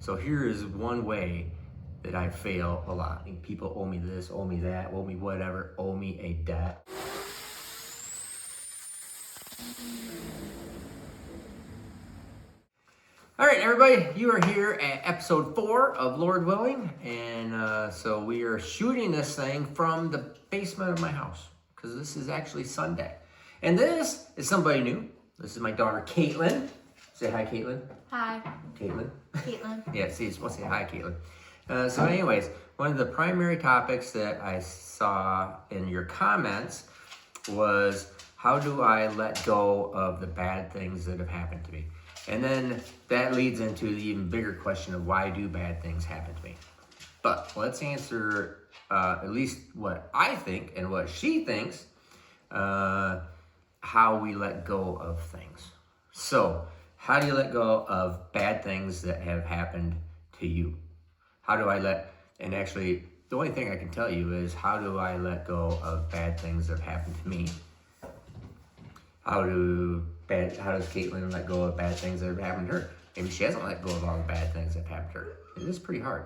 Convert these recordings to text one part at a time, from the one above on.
So here is one way that I fail a lot. People owe me this, owe me that, owe me whatever, owe me a debt. All right, everybody, you are here at episode 4 of Lord Willing, and so we are shooting this thing from the basement of my house because this is actually Sunday. And this is somebody new. This is my daughter, Caitlin. Say hi, Caitlin. Hi. Caitlin. Caitlin. Yeah, see, it's supposed to say hi, Caitlin. So anyways, one of the primary topics that I saw in your comments was, how do I let go of the bad things that have happened to me? And then that leads into the even bigger question of, why do bad things happen to me? But let's answer at least what I think and what she thinks, how we let go of things. So, how do you let go of bad things that have happened to you? How do I let, and actually, the only thing I can tell you is, how do I let go of bad things that have happened to me? How does Caitlin let go of bad things that have happened to her? Maybe she hasn't let go of all the bad things that have happened to her. It is pretty hard.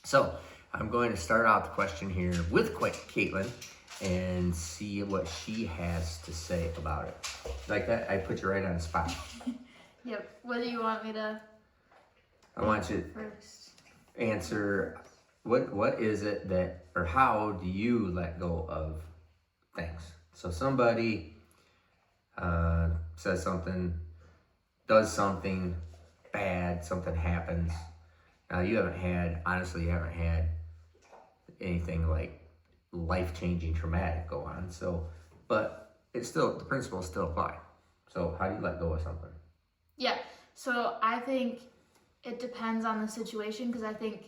So I'm going to start out the question here with Caitlin and see what she has to say about it. Like that, I put you right on the spot. Yep. What do you want me to? I want you to answer what is it that, or how do you let go of things? So somebody says something, does something bad, something happens. Now you haven't had anything like life-changing traumatic go on. So, but it's still, the principles still apply. So how do you let go of something? Yeah. So I think it depends on the situation, because I think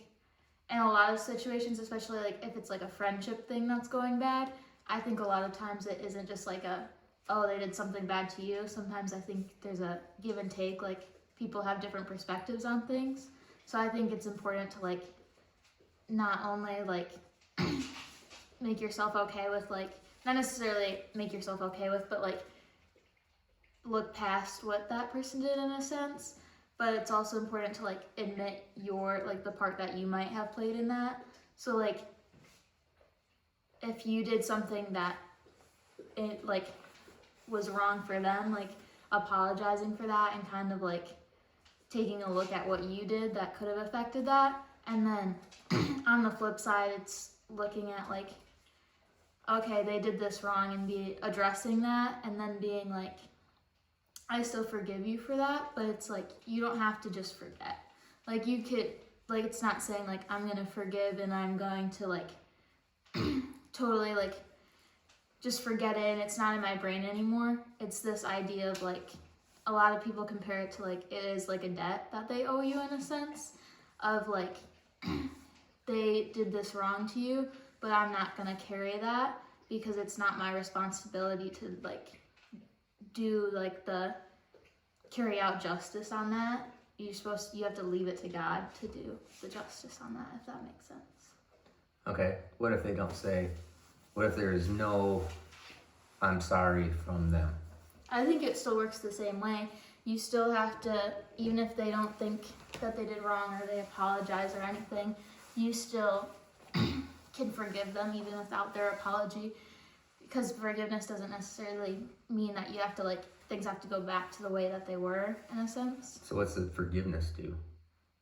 in a lot of situations, especially like if it's like a friendship thing that's going bad, I think a lot of times it isn't just like oh, they did something bad to you. Sometimes I think there's a give and take, like people have different perspectives on things. So I think it's important to like not only like make yourself okay with, like, not necessarily make yourself okay with, but like look past what that person did in a sense. But it's also important to like admit your, like, the part that you might have played in that. So like if you did something that it like was wrong for them, like apologizing for that and kind of like taking a look at what you did that could have affected that. And then on the flip side, it's looking at like, okay, they did this wrong, and be addressing that, and then being like, I still forgive you for that, but it's like, you don't have to just forget. Like you could, like, it's not saying like, I'm gonna forgive and I'm going to like totally like just forget it and it's not in my brain anymore. It's this idea of like, a lot of people compare it to like, it is like a debt that they owe you in a sense of like, they did this wrong to you, but I'm not gonna carry that because it's not my responsibility to like do like the carry out justice on that. You have to leave it to God to do the justice on that, if that makes sense. Okay, what if they don't say, what if there is no I'm sorry from them? I think it still works the same way. You still have to, even if they don't think that they did wrong or they apologize or anything, you still can forgive them even without their apology, because forgiveness doesn't necessarily mean that you have to like, things have to go back to the way that they were in a sense. So what's the forgiveness do?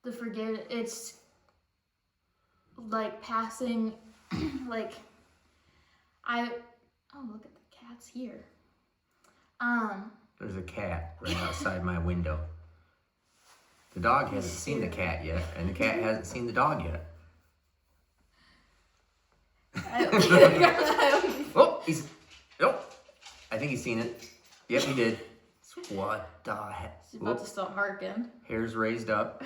It's like passing, like, oh, look at the cats here. There's a cat right outside my window. The dog hasn't seen the cat yet, and the cat hasn't seen the dog yet. I think he's seen it. Yep, he did. What the heck? He's about to start barking. Hair's raised up.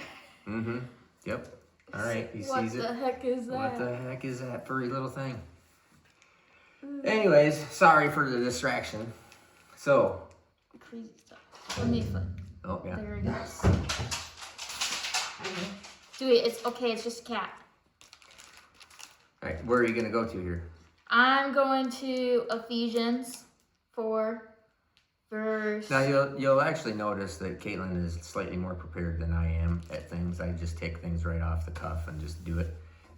Mm-hmm. Yep. All right, he sees it. What the heck is that? What the heck is that furry little thing? Anyways, sorry for the distraction. So. Crazy stuff. Let me foot. Oh, yeah. There it goes. Do it. It's okay. It's just a cat. All right, where are you going to go to here? I'm going to Ephesians 4, verse. Now you'll actually notice that Caitlin is slightly more prepared than I am at things. I just take things right off the cuff and just do it.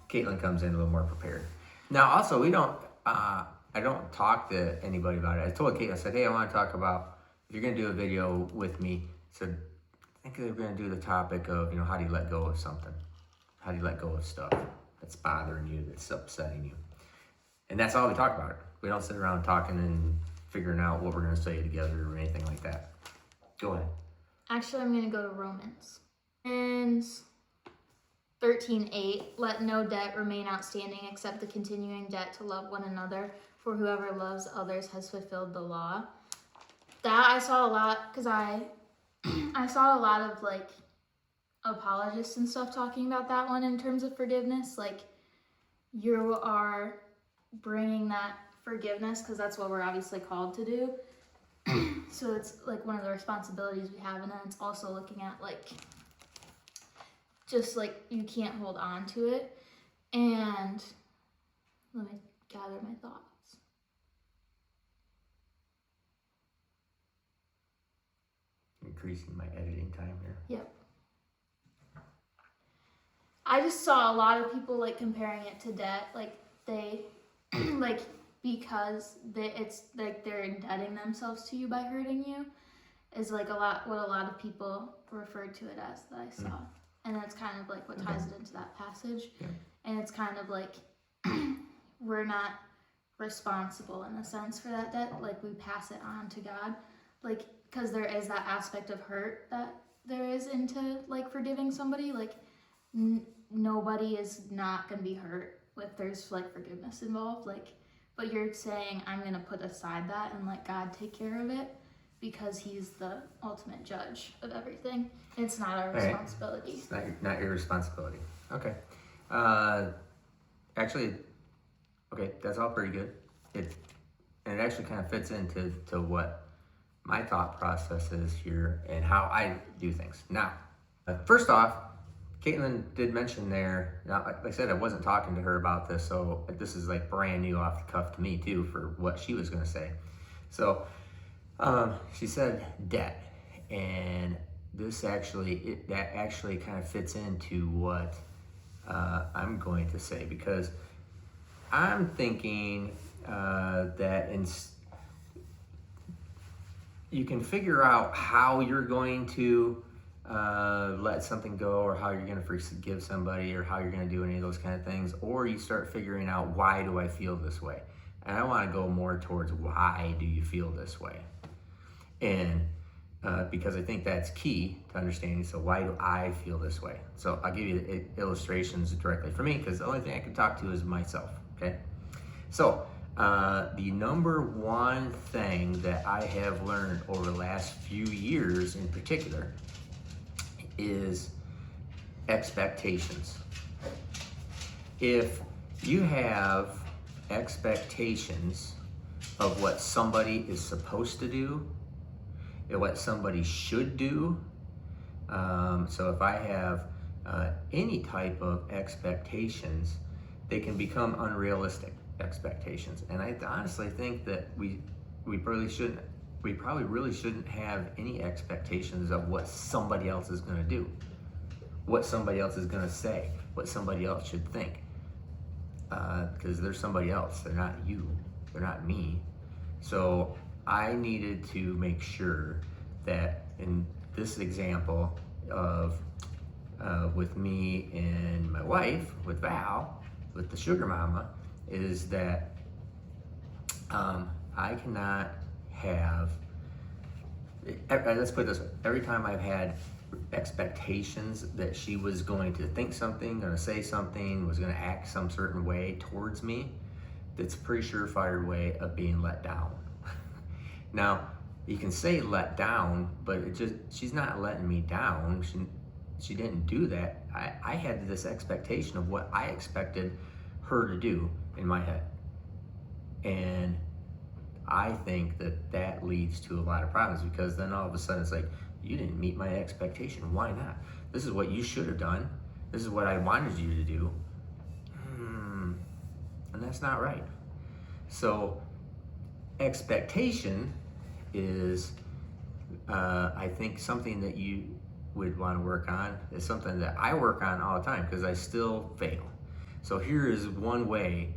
Caitlin comes in a little more prepared. Now also we don't I don't talk to anybody about it. I told Caitlin, I said, hey, I want to talk about, if you're gonna do a video with me, I said, I think they're gonna do the topic of, how do you let go of something? How do you let go of stuff that's bothering you, that's upsetting you? And that's all we talk about. We don't sit around talking and figuring out what we're going to say together or anything like that. Go ahead. Actually, I'm going to go to Romans. And 13:8, let no debt remain outstanding except the continuing debt to love one another, for whoever loves others has fulfilled the law. That I saw a lot, because I saw a lot of like apologists and stuff talking about that one in terms of forgiveness. Like, you are bringing that forgiveness, because that's what we're obviously called to do. So it's like one of the responsibilities we have, and then it's also looking at like just like you can't hold on to it. And let me gather my thoughts. Increasing my editing time here. Yep. I just saw a lot of people like comparing it to debt, like they like because it's like they're indebting themselves to you by hurting you, is like what a lot of people referred to it as that I saw. And that's kind of like what ties it into that passage. Yeah. And it's kind of like we're not responsible in a sense for that debt, like we pass it on to God, like because there is that aspect of hurt that there is into like forgiving somebody. Like nobody is not going to be hurt if there's like forgiveness involved, like, but you're saying I'm going to put aside that and let God take care of it because he's the ultimate judge of everything. It's not our responsibility. It's not your responsibility. Okay. Actually, okay, that's all pretty good. It actually kind of fits into what my thought process is here and how I do things. Now, first off, Caitlin did mention there, now, like I said, I wasn't talking to her about this, so this is like brand new off the cuff to me too for what she was going to say. So she said debt, and this actually, that actually kind of fits into what I'm going to say, because I'm thinking that you can figure out how you're going to let something go, or how you're going to forgive somebody, or how you're going to do any of those kind of things, or you start figuring out, why do I feel this way? And I want to go more towards, why do you feel this way? And because I think that's key to understanding. So why do I feel this way? So I'll give you illustrations directly for me, because the only thing I can talk to is myself. Okay. So the number one thing that I have learned over the last few years in particular is expectations. If you have expectations of what somebody is supposed to do and what somebody should do, so if I have any type of expectations, they can become unrealistic expectations. And I honestly think that we probably really shouldn't have any expectations of what somebody else is going to do, what somebody else is going to say, what somebody else should think, because they're somebody else. They're not you. They're not me. So I needed to make sure that in this example of with me and my wife, with Val, with the sugar mama, is that I cannot have, let's put it this way, every time I've had expectations that she was going to think something, going to say something, was going to act some certain way towards me, that's a pretty surefire way of being let down. Now, you can say let down, but she's not letting me down. She didn't do that. I had this expectation of what I expected her to do in my head. And I think that leads to a lot of problems, because then all of a sudden it's like, you didn't meet my expectation. Why not? This is what you should have done. This is what I wanted you to do. And that's not right. So expectation is, I think something that you would want to work on is something that I work on all the time because I still fail. So here is one way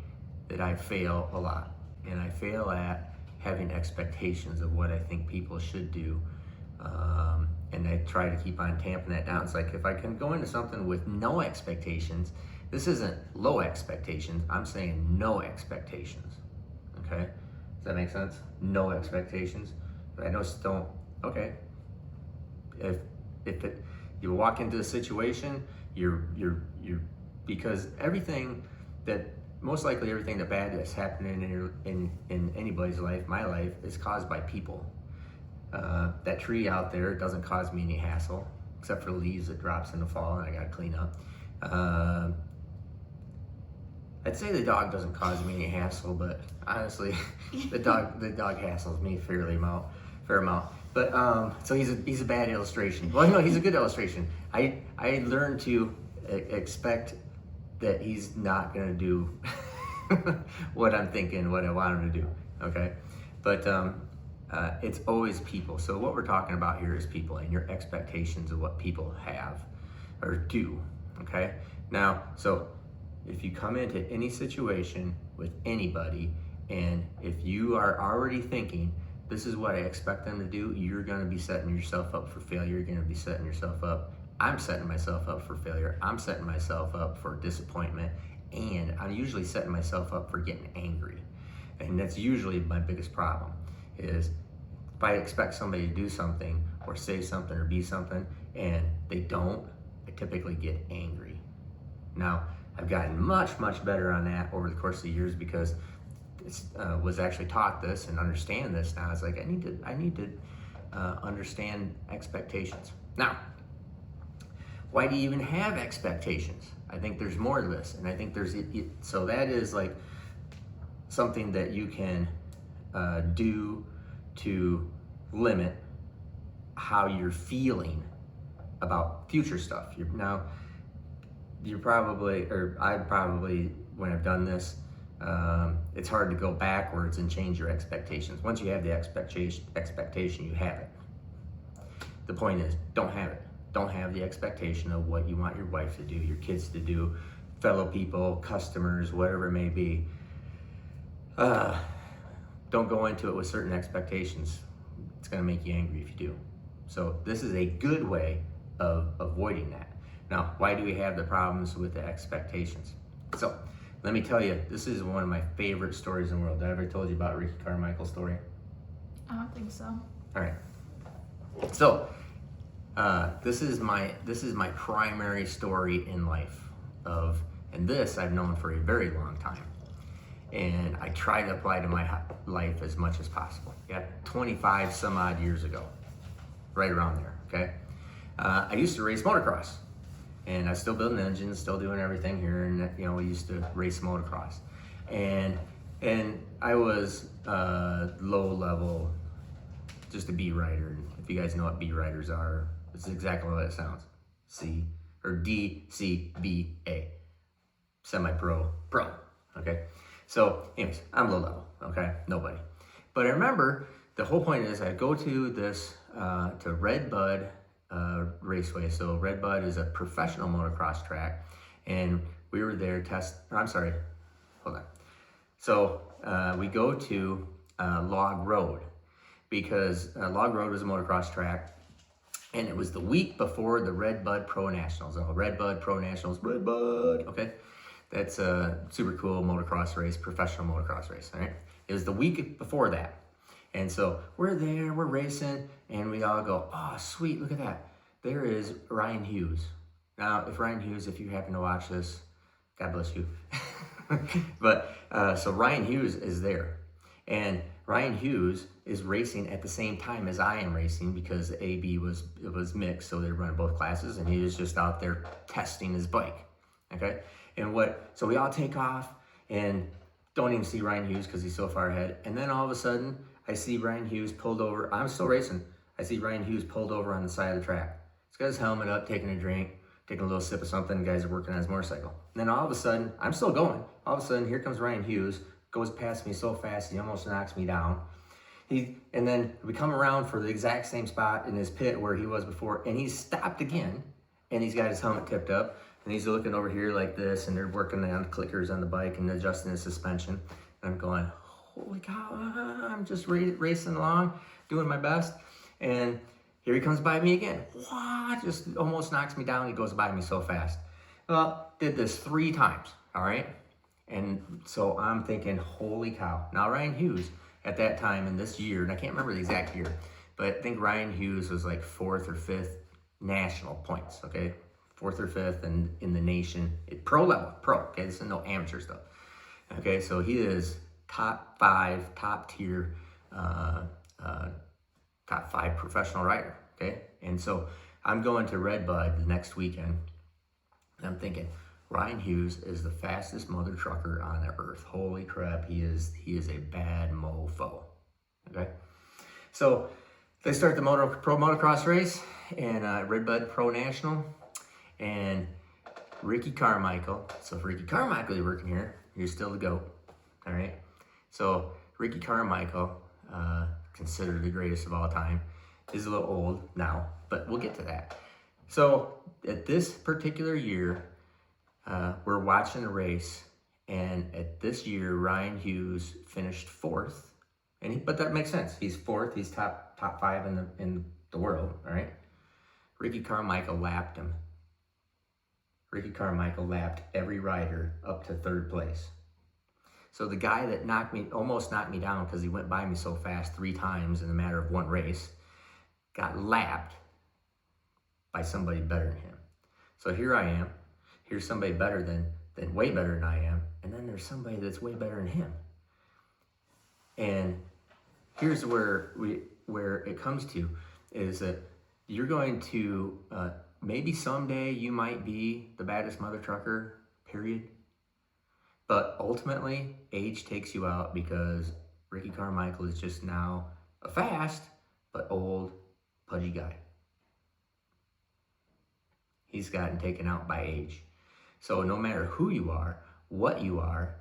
that I fail a lot, and I fail at having expectations of what I think people should do. And I try to keep on tamping that down. It's like if I can go into something with no expectations, this isn't low expectations, I'm saying no expectations. Okay? Does that make sense? No expectations. I just don't, okay. If you walk into a situation, you're because everything that, most likely everything that bad that's happening in anybody's life, my life, is caused by people. That tree out there doesn't cause me any hassle, except for the leaves that drops in the fall and I gotta clean up. I'd say the dog doesn't cause me any hassle, but honestly, the dog hassles me fair amount. But so he's a bad illustration. Well, no, he's a good illustration. I learned to expect that he's not gonna do what I'm thinking, what I want him to do. Okay, but it's always people. So what we're talking about here is people and your expectations of what people have or do. Okay, now so if you come into any situation with anybody, and if you are already thinking, this is what I expect them to do, you're gonna be setting yourself up for failure, you're gonna be setting yourself up. I'm setting myself up for failure, I'm setting myself up for disappointment, and I'm usually setting myself up for getting angry. And that's usually my biggest problem, is if I expect somebody to do something or say something or be something and they don't, I typically get angry. Now, I've gotten much better on that over the course of the years because was actually taught this and understand this now. It's like I need to understand expectations. Now, why do you even have expectations? I think there's more to this, and I think there's so that is like something that you can do to limit how you're feeling about future stuff. You're probably, or I probably, when I've done this, it's hard to go backwards and change your expectations. Once you have the expectation, you have it. The point is, don't have it. Don't have the expectation of what you want your wife to do, your kids to do, fellow people, customers, whatever it may be. Don't go into it with certain expectations. It's gonna make you angry if you do. So this is a good way of avoiding that. Now, why do we have the problems with the expectations? So, let me tell you, this is one of my favorite stories in the world. Did I ever told you about Ricky Carmichael's story? I don't think so. All right. So, this is my primary story in life and this I've known for a very long time. And I try to apply to my life as much as possible. Yeah, 25 some odd years ago, right around there, okay? I used to race motocross. And I was still building engines, still doing everything here, and we used to race motocross, and I was low level, just a B rider. If you guys know what B riders are, this is exactly what it sounds. C or D C B A, semi-pro, pro. Okay, so anyways, I'm low level. Okay, nobody. But I remember the whole point is I go to this to Red Bud. Raceway. So Red Bud is a professional motocross track, and we were there hold on. So we go to Log Road because Log Road was a motocross track, and it was the week before the Red Bud Pro Nationals. Red Bud Pro Nationals, Red Bud. Okay, that's a super cool motocross race, professional motocross race. All right, it was the week before that. And so we're there, we're racing, and we all go, oh, sweet, look at that. There is Ryan Hughes. Now, if you happen to watch this, God bless you. But, so Ryan Hughes is there. And Ryan Hughes is racing at the same time as I am racing because AB was mixed, so they're running both classes, and he was just out there testing his bike, okay? So we all take off, and don't even see Ryan Hughes because he's so far ahead, and then all of a sudden, I see Ryan Hughes pulled over. I'm still racing. I see Ryan Hughes pulled over on the side of the track. He's got his helmet up, taking a drink, taking a little sip of something. The guys are working on his motorcycle. And then all of a sudden, I'm still going. All of a sudden, here comes Ryan Hughes, goes past me so fast, he almost knocks me down. And then we come around for the exact same spot in his pit where he was before, and he's stopped again, and he's got his helmet tipped up, and he's looking over here like this, and they're working on clickers on the bike and adjusting his suspension. And I'm going, holy cow, I'm just racing along, doing my best. And here he comes by me again. What? Just almost knocks me down. He goes by me so fast. Well, did this 3 times, all right? And so I'm thinking, holy cow. Now, Ryan Hughes, at that time in this year, and I can't remember the exact year, but I think Ryan Hughes was like 4th or 5th national points, okay? 4th or 5th in the nation, pro level, okay? This is no amateur stuff. Okay, so he is top 5, top tier, top 5 professional rider, okay? And so I'm going to Redbud the next weekend, and I'm thinking, Ryan Hughes is the fastest mother trucker on the earth. Holy crap, he is a bad mofo, okay? So they start the pro motocross race and Redbud Pro National, and Ricky Carmichael. So if Ricky Carmichael, you're working here, you're still the GOAT, all right? So Ricky Carmichael, considered the greatest of all time, is a little old now, but we'll get to that. So at this particular year, we're watching the race, and at this year, Ryan Hughes finished 4th, but that makes sense. He's 4th. He's top 5 in the world. All right. Ricky Carmichael lapped him. Ricky Carmichael lapped every rider up to 3rd place. So the guy that almost knocked me down because he went by me so fast 3 times in a matter of 1 race, got lapped by somebody better than him. So here I am. Here's somebody better than way better than I am, and then there's somebody that's way better than him. And here's where it comes to is that you're going to maybe someday you might be the baddest mother trucker, period. But ultimately, age takes you out because Ricky Carmichael is just now a fast but old, pudgy guy. He's gotten taken out by age. So no matter who you are, what you are,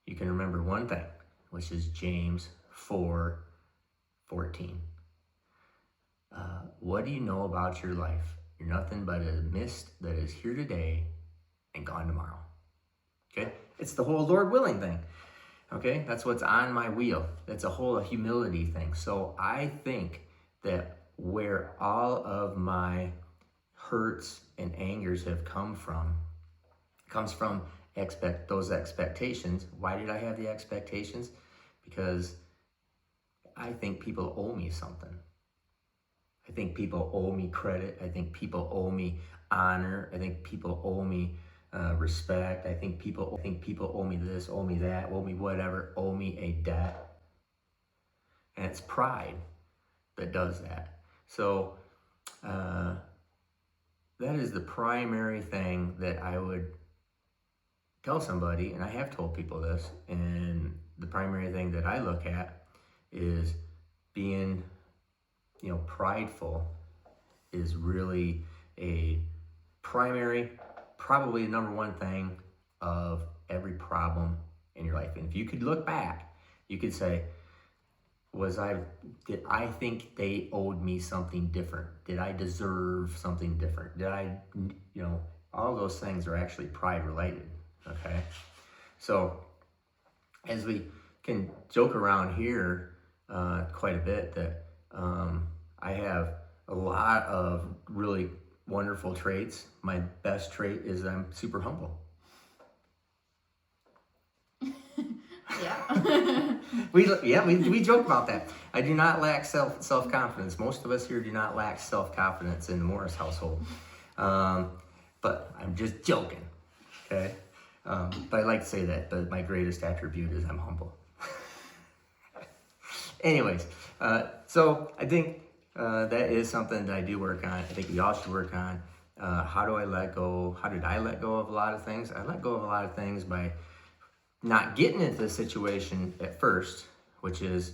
you can remember one thing, which is James 4:14. What do you know about your life? You're nothing but a mist that is here today and gone tomorrow. Okay? It's the whole Lord willing thing. Okay? That's what's on my wheel. That's a whole humility thing. So I think that where all of my hurts and angers have come from comes from those expectations. Why did I have the expectations? Because I think people owe me something. I think people owe me credit. I think people owe me honor. I think people owe me respect. I think people owe me this, owe me that, owe me whatever, owe me a debt. And it's pride that does that. So that is the primary thing that I would tell somebody, and I have told people this, and the primary thing that I look at is being, prideful is really a primary, probably the number 1 thing of every problem in your life. And if you could look back, you could say, did I think they owed me something different? Did I deserve something different? Did I, all those things are actually pride related. Okay, so as we can joke around here quite a bit that I have a lot of really wonderful traits. My best trait is I'm super humble. Yeah. we joke about that. I do not lack self-confidence. Most of us here do not lack self-confidence in the Morris household. But I'm just joking, okay? But I like to say that, but my greatest attribute is I'm humble. Anyways, so I think that is something that I do work on. I think we all should work on. How do I let go? How did I let go of a lot of things? I let go of a lot of things by not getting into the situation at first, which is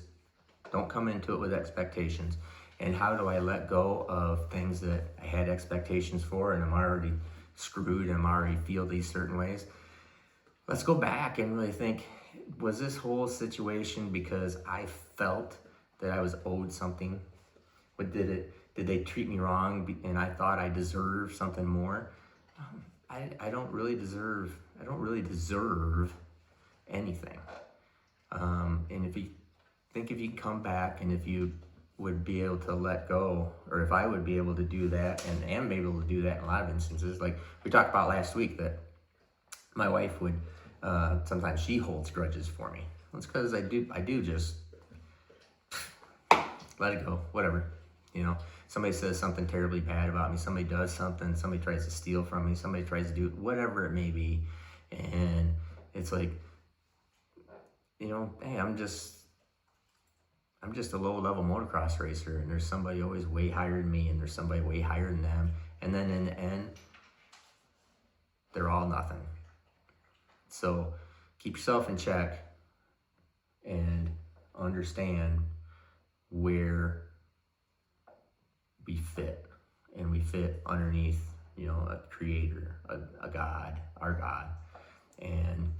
don't come into it with expectations. And how do I let go of things that I had expectations for and I'm already screwed and I'm already feel these certain ways? Let's go back and really think, was this whole situation because I felt that I was owed something? But did they treat me wrong and I thought I deserved something more? I don't really deserve anything. And if you come back, and if you would be able to let go, or if I would be able to do that, and am able to do that in a lot of instances, like we talked about last week, that my wife would sometimes she holds grudges for me. It's because I do just let it go, whatever. Somebody says something terribly bad about me, somebody does something, somebody tries to steal from me, somebody tries to do whatever it may be, and it's like, hey, I'm just a low-level motocross racer, and there's somebody always way higher than me, and there's somebody way higher than them, and then in the end, they're all nothing. So keep yourself in check and understand where we fit, and we fit underneath, a creator, a God, our God, and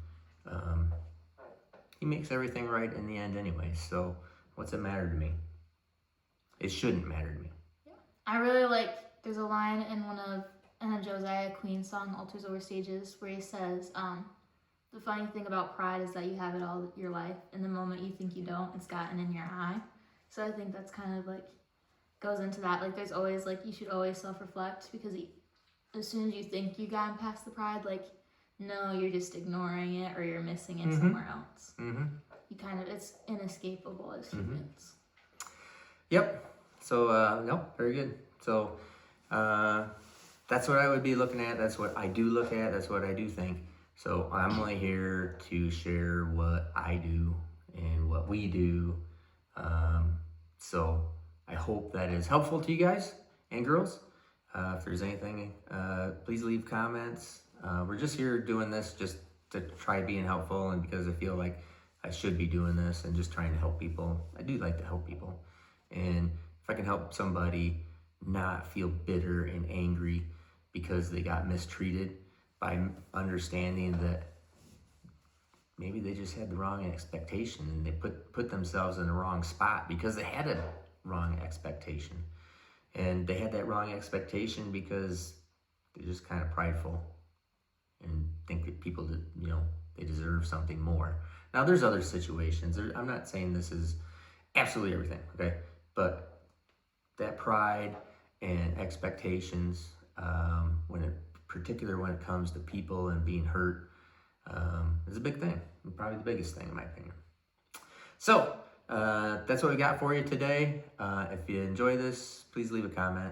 he makes everything right in the end anyway. So what's it matter to me? It shouldn't matter to me. Yeah. I really there's a line in a Josiah Queen song, Altars Over Stages, where he says, the funny thing about pride is that you have it all your life, and the moment you think you don't, it's gotten in your eye. So I think that's kind of goes into that. There's always you should always self-reflect, because as soon as you think you gotten past the pride, no, you're just ignoring it, or you're missing it somewhere else. You it's inescapable as humans. Yep. So no, very good. So that's what I would be looking at. That's what I do look at. That's what I do think. So I'm only here to share what I do and what we do. So I hope that is helpful to you guys and girls. If there's anything, please leave comments. We're just here doing this just to try being helpful, and because I feel like I should be doing this and just trying to help people. I do like to help people. And if I can help somebody not feel bitter and angry because they got mistreated, by understanding that maybe they just had the wrong expectation, and they put themselves in the wrong spot because they had a wrong expectation. And they had that wrong expectation because they're just kind of prideful and think that people, they deserve something more. Now, there's other situations. I'm not saying this is absolutely everything, okay? But that pride and expectations, when it comes to people and being hurt, is a big thing. Probably the biggest thing in my opinion. So that's what we got for you today. If you enjoy this, please leave a comment.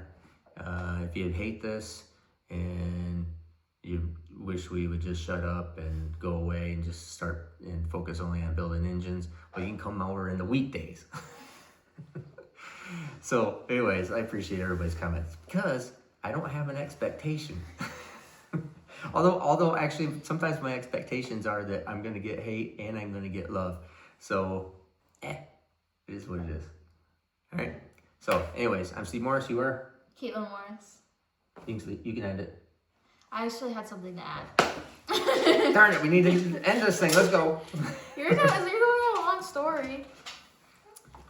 If you hate this and you wish we would just shut up and go away and just start and focus only on building engines, well, you can come over in the weekdays. So anyways, I appreciate everybody's comments, because I don't have an expectation. Although actually sometimes my expectations are that I'm going to get hate and I'm going to get love. So, it is what it is. All right. So anyways, I'm Steve Morris. You are? Caitlin Morris. You can end it. I actually had something to add. Darn it, we need to end this thing. Let's go. You're going on a long story.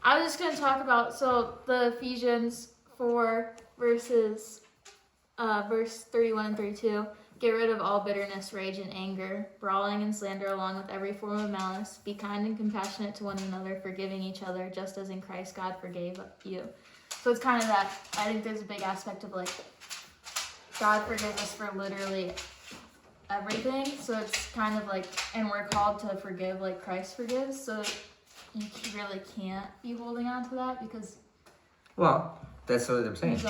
I was just going to talk about, the Ephesians 4 verse 31 and 32. Get rid of all bitterness, rage, and anger, brawling and slander, along with every form of malice. Be kind and compassionate to one another, forgiving each other, just as in Christ God forgave you. So it's kind of that, I think there's a big aspect of God forgives us for literally everything. So it's kind of and we're called to forgive like Christ forgives. So you really can't be holding on to that, because... Well, that's what I'm saying.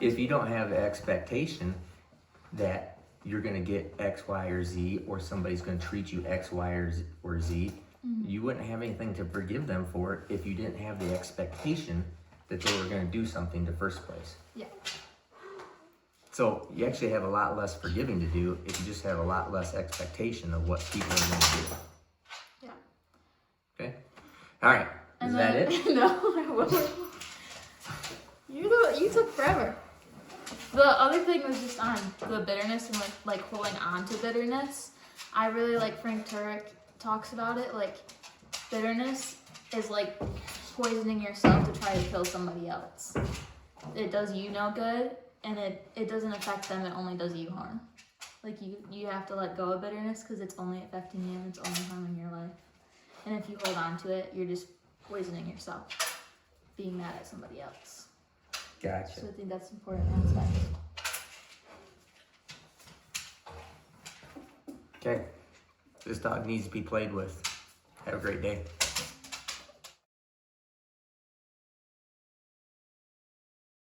If you don't have the expectation that you're going to get X, Y, or Z, or somebody's going to treat you X, Y, or Z, you wouldn't have anything to forgive them for if you didn't have the expectation that they were going to do something in the first place. Yeah. So you actually have a lot less forgiving to do if you just have a lot less expectation of what people are going to do. Yeah. Okay? All right. Is that it? No, I wasn't. You took forever. The other thing was just on the bitterness and holding on to bitterness. I really Frank Turek talks about it. Bitterness is poisoning yourself to try to kill somebody else. It does you no good, and it doesn't affect them, it only does you harm. Like, you have to let go of bitterness because it's only affecting you and it's only harming your life. And if you hold on to it, you're just poisoning yourself, being mad at somebody else. Gotcha. So I think that's an important aspect. Okay. This dog needs to be played with. Have a great day.